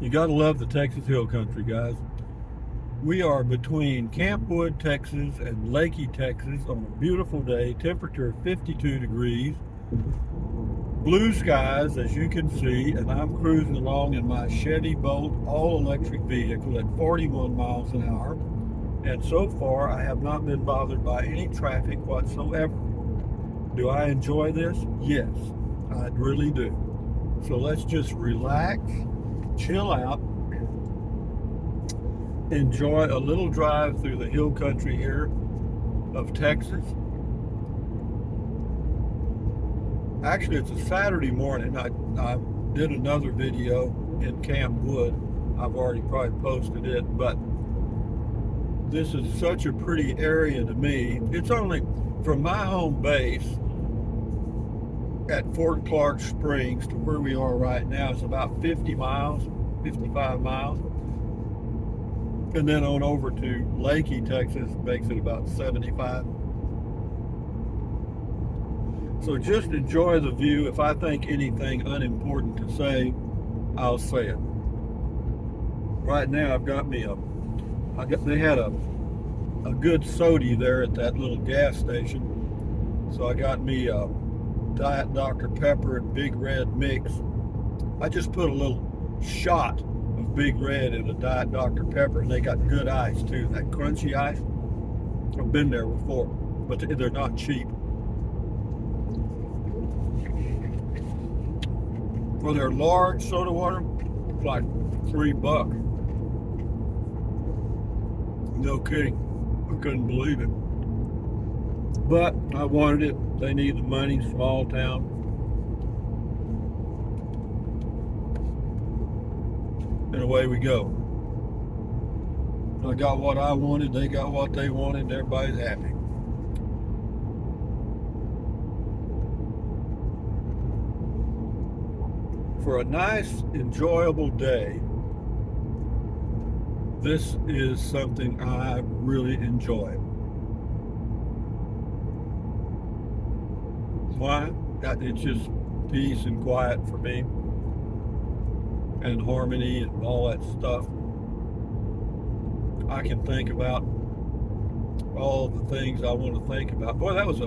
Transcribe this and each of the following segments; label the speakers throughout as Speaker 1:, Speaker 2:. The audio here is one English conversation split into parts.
Speaker 1: You gotta love the Texas Hill Country, guys. We are between Campwood, Texas and Leakey, Texas on a beautiful day, temperature 52 degrees, blue skies as you can see, and I'm cruising along in my Chevy Bolt all-electric vehicle at 41 miles an hour. And so far, I have not been bothered by any traffic whatsoever. Do I enjoy this? Yes, I really do. So let's just relax, chill out, enjoy a little drive through the hill country here of Texas. Actually, it's a Saturday morning. I did another video in Camp Wood. I've already probably posted it, but this is such a pretty area to me. It's only from my home base at Fort Clark Springs to where we are right now is about 50 miles, 55 miles. And then on over to Leakey, Texas, makes it about 75. So just enjoy the view. If I think anything unimportant to say, I'll say it. Right now, I've got me they had a good soda there at that little gas station. So I got me a Diet Dr. Pepper and Big Red mix. I just put a little shot of Big Red in a Diet Dr. Pepper, and they got good ice too, that crunchy ice. I've been there before, but they're not cheap. For their large soda water, it's like $3. No kidding. I couldn't believe it. But I wanted it. They need the money, small town. And away we go. I got what I wanted, they got what they wanted, and everybody's happy. For a nice, enjoyable day, this is something I really enjoy. Why? It's just peace and quiet for me, and harmony and all that stuff. I can think about all the things I want to think about. Boy, that was a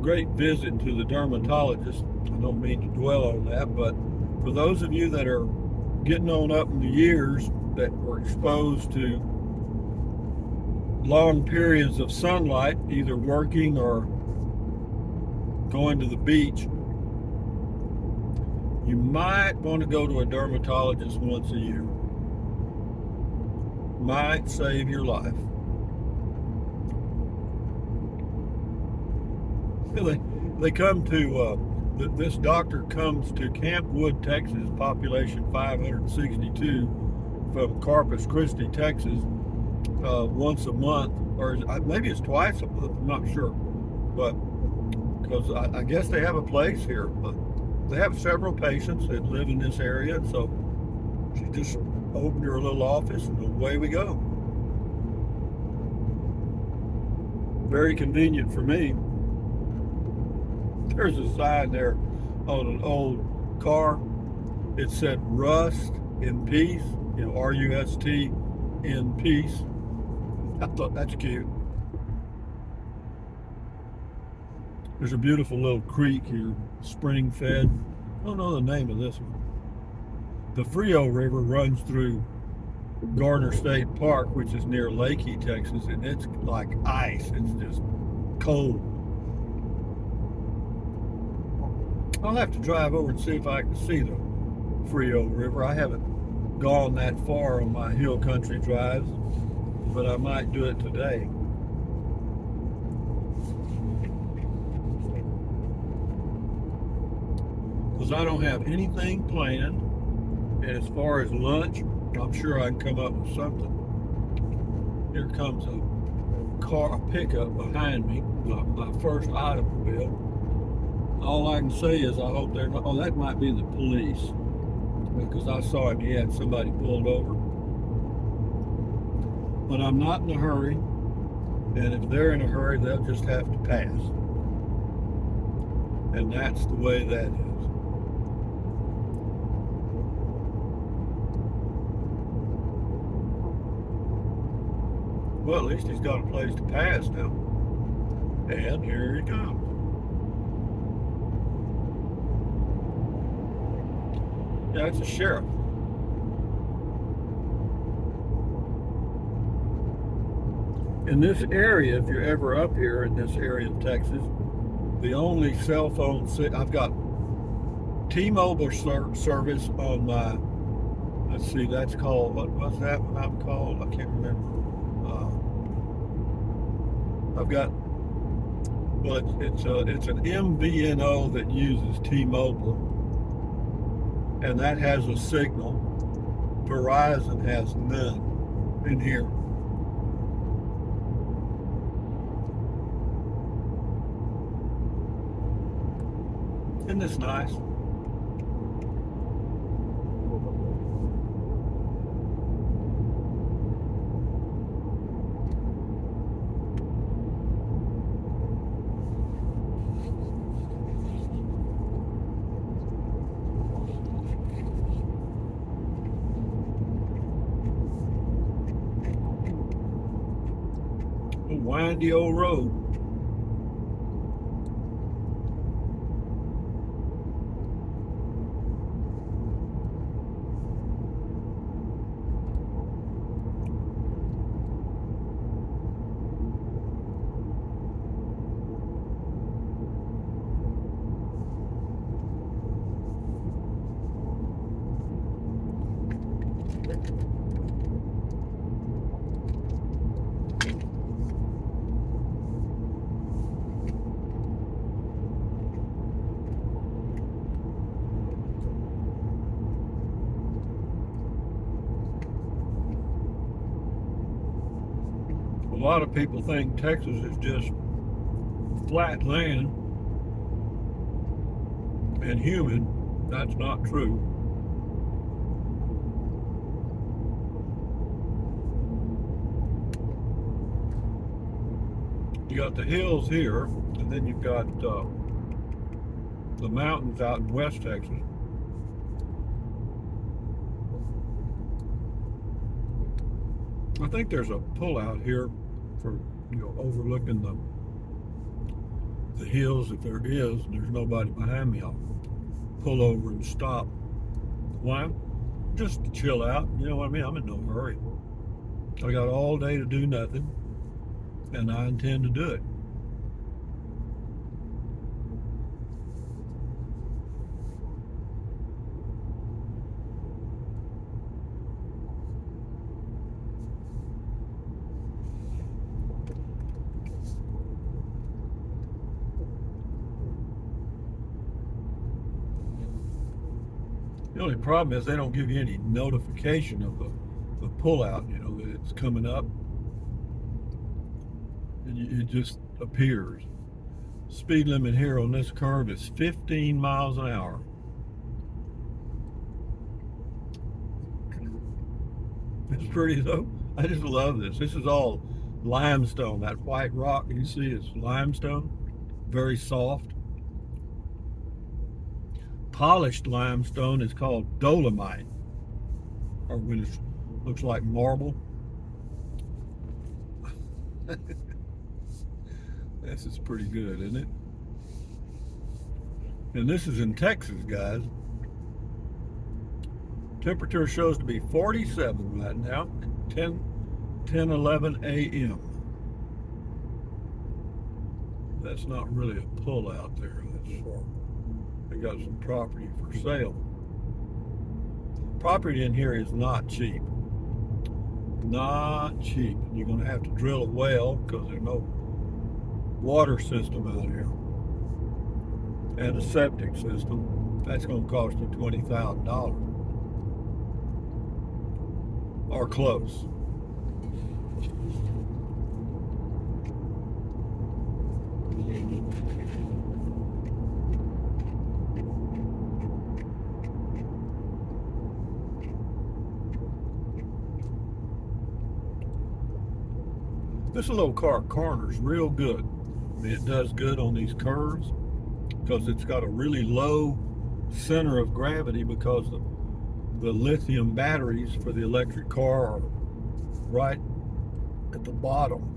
Speaker 1: great visit to the dermatologist. I don't mean to dwell on that, but for those of you that are getting on up in the years that were exposed to long periods of sunlight, either working or going to the beach, you might want to go to a dermatologist once a year. Might save your life. They come to this doctor comes to Camp Wood, Texas, population 562, from Corpus Christi, Texas, once a month, or maybe it's twice a month, I'm not sure. But because I guess they have a place here, but they have several patients that live in this area, so she just opened her little office and away we go. Very convenient for me. There's a sign there on an old car. It said "Rust in Peace," R-U-S-T in peace. I thought that's cute. There's a beautiful little creek here, spring fed. I don't know the name of this one. The Frio River runs through Garner State Park, which is near Leakey, Texas, and it's like ice. It's just cold. I'll have to drive over and see if I can see the Frio River. I haven't gone that far on my hill country drives, but I might do it today. Because I don't have anything planned, and as far as lunch, I'm sure I can come up with something. Here comes a pickup behind me, my first automobile. All I can say is I hope they're not, oh, that might be the police, because I saw him, he had somebody pulled over. But I'm not in a hurry, and if they're in a hurry, they'll just have to pass. And that's the way that is. Well, at least he's got a place to pass now. And here he comes. Yeah, it's a sheriff. In this area, if you're ever up here in this area of Texas, the only cell phone, I've got T-Mobile service on my, let's see, that's called, what was that one I'm called? I can't remember. I've got, well, it's an MVNO that uses T-Mobile, and that has a signal. Verizon has none in here. Isn't this nice? A windy old road. A lot of people think Texas is just flat land and humid. That's not true. You got the hills here, and then you've got the mountains out in West Texas. I think there's a pullout here for, overlooking the hills. If there is, and there's nobody behind me, I'll pull over and stop. Why? Just to chill out. You know what I mean? I'm in no hurry. I got all day to do nothing, and I intend to do it. The only problem is they don't give you any notification of the pullout, that it's coming up. And it just appears. Speed limit here on this curve is 15 miles an hour. It's pretty though. I just love this. This is all limestone. That white rock you see is limestone. Very soft. Polished limestone is called dolomite, or when it looks like marble. This is pretty good, isn't it? And this is in Texas, guys. Temperature shows to be 47 right now, 10:11 a.m. That's not really a pull out there. That's for, they got some property for sale. Property in here is not cheap. Not cheap. You're going to have to drill a well because there's no water system out here. And a septic system. That's going to cost you $20,000. Or close. This little car corners real good. I mean, it does good on these curves because it's got a really low center of gravity because the lithium batteries for the electric car are right at the bottom.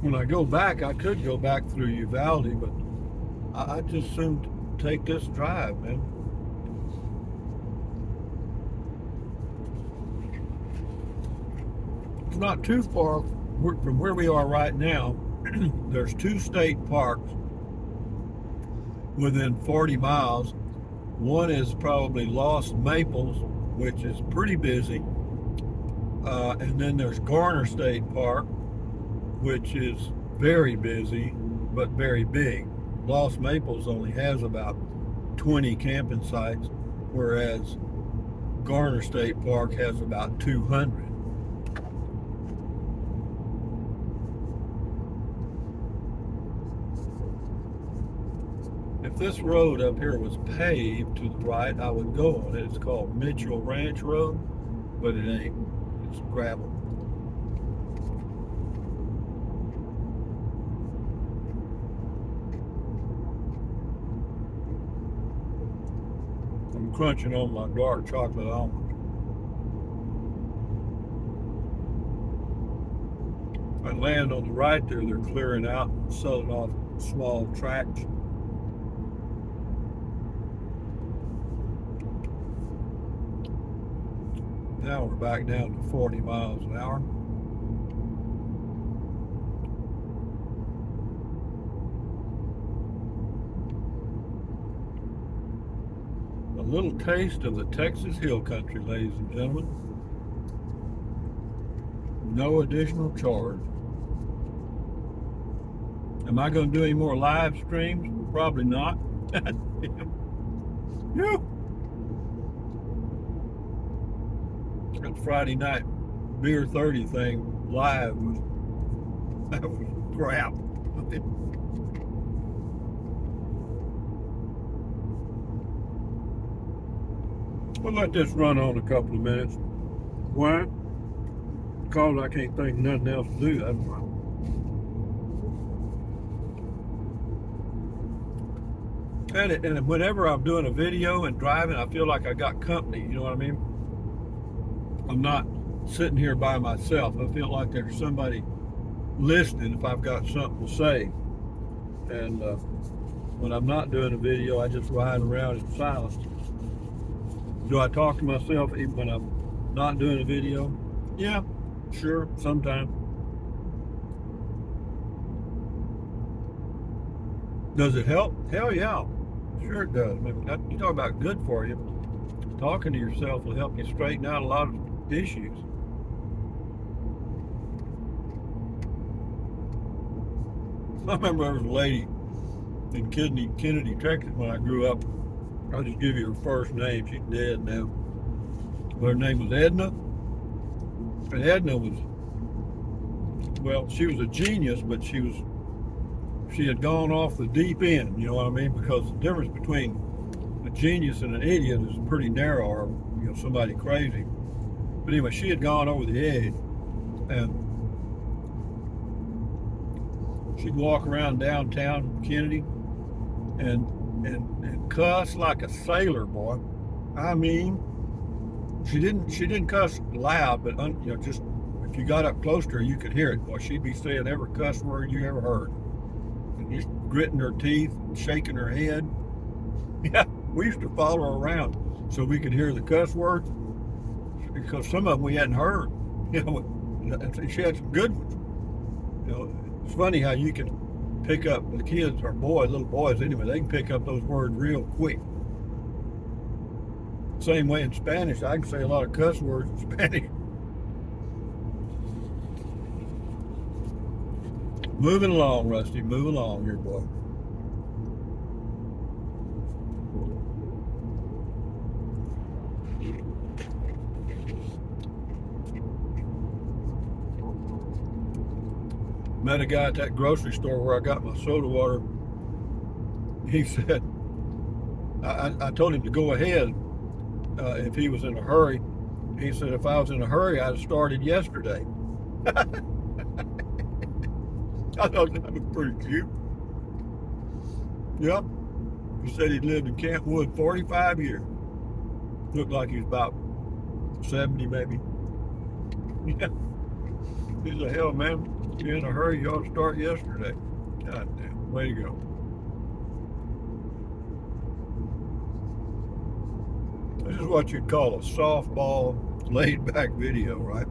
Speaker 1: When I go back, I could go back through Uvalde, but I just soon take this drive, man. It's not too far from where we are right now. There's 2 state parks within 40 miles. One is probably Lost Maples, which is pretty busy. And then there's Garner State Park, which is very busy, but very big. Lost Maples only has about 20 camping sites, whereas Garner State Park has about 200. If this road up here was paved to the right, I would go on it. It's called Mitchell Ranch Road, but it ain't. It's gravel. I'm crunching on my dark chocolate almond. I land on the right there, they're clearing out and selling off small tracts. Now we're back down to 40 miles an hour. A little taste of the Texas Hill Country, ladies and gentlemen. No additional charge. Am I going to do any more live streams? Probably not. Yeah. That Friday night Beer 30 thing live was, that was crap. We'll let this run on a couple of minutes. Why? Because I can't think of nothing else to do. That's why. And whenever I'm doing a video and driving, I feel like I got company. You know what I mean? I'm not sitting here by myself. I feel like there's somebody listening if I've got something to say. And when I'm not doing a video, I just ride around in silence. Do I talk to myself even when I'm not doing a video? Yeah, sure, sometimes. Does it help? Hell yeah, sure it does. I mean, you talk about good for you. Talking to yourself will help you straighten out a lot of issues. I remember there was a lady in Kennedy, Texas when I grew up. I'll just give you her first name. She's dead now. But her name was Edna. And Edna was, well, she was a genius, but she had gone off the deep end, you know what I mean? Because the difference between a genius and an idiot is pretty narrow, or somebody crazy. But anyway, she had gone over the edge, and she'd walk around downtown Kennedy and cuss like a sailor, boy. I mean, she didn't cuss loud, but just if you got up close to her, you could hear it. Boy, she'd be saying every cuss word you ever heard, and just gritting her teeth, and shaking her head. Yeah, we used to follow her around so we could hear the cuss words, because some of them we hadn't heard. She had some good ones. It's funny how you can pick up the kids, or little boys anyway, they can pick up those words real quick. Same way in Spanish, I can say a lot of cuss words in Spanish. Moving along, Rusty, move along here, boy. Met a guy at that grocery store where I got my soda water. He said, I told him to go ahead if he was in a hurry. He said if I was in a hurry, I'd have started yesterday. I thought that was pretty cute. Yep. He said he'd lived in Kentwood 45 years. Looked like he was about 70 maybe. Yeah. He said, hell, man, if you're in a hurry, you ought to start yesterday. God damn, way to go. This is what you'd call a softball, laid-back video, right?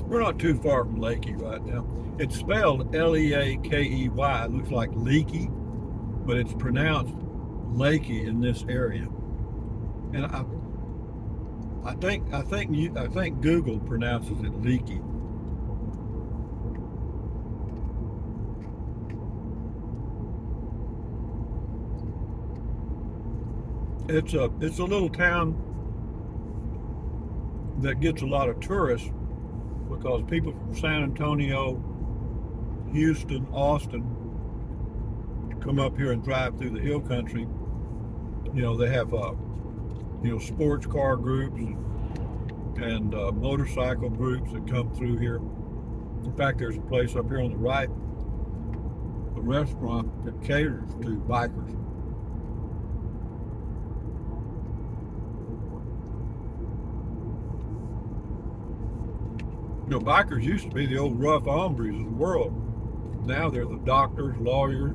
Speaker 1: We're not too far from Leakey right now. It's spelled Leakey. It looks like Leakey, but it's pronounced Leakey in this area. And I think Google pronounces it Leakey. It's a little town that gets a lot of tourists because people from San Antonio, Houston, Austin come up here and drive through the hill country. You know, they have sports car groups and motorcycle groups that come through here. In fact, there's a place up here on the right, a restaurant that caters to bikers. You know, bikers used to be the old rough hombres of the world. Now they're the doctors, lawyers,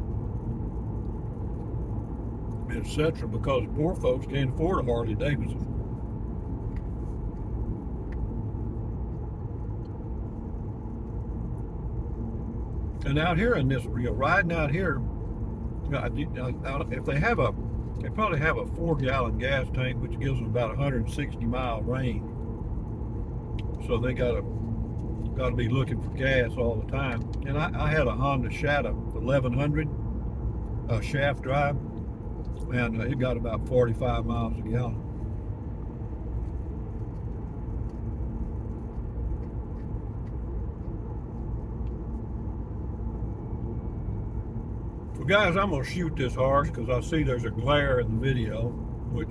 Speaker 1: etc. because poor folks can't afford a Harley Davidson. And out here in this, riding out here, if they probably have a 4-gallon gas tank, which gives them about 160-mile range. So they got to be looking for gas all the time. And I had a Honda Shadow 1100 shaft drive, and it got about 45 miles a gallon. So guys, I'm going to shoot this horse because I see there's a glare in the video, which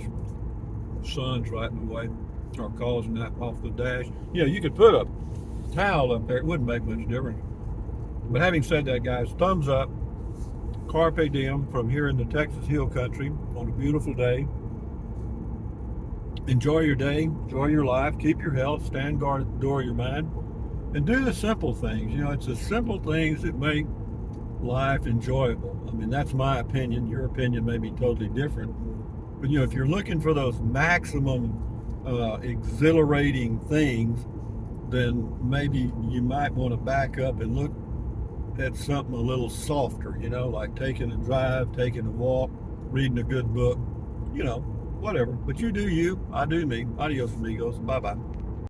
Speaker 1: the sun's right in the way, or causing that off the dash. Yeah, you could put a towel up there, it wouldn't make much difference. But having said that, guys, thumbs up. Carpe diem from here in the Texas Hill Country on a beautiful day. Enjoy your day, enjoy your life, keep your health, stand guard at the door of your mind, and do the simple things. You know, it's the simple things that make life enjoyable. I mean, that's my opinion. Your opinion may be totally different. But, you know, if you're looking for those maximum exhilarating things, then maybe you might want to back up and look at something a little softer, you know, like taking a drive, taking a walk, reading a good book, you know, whatever. But you do you, I do me. Adios amigos. Bye-bye.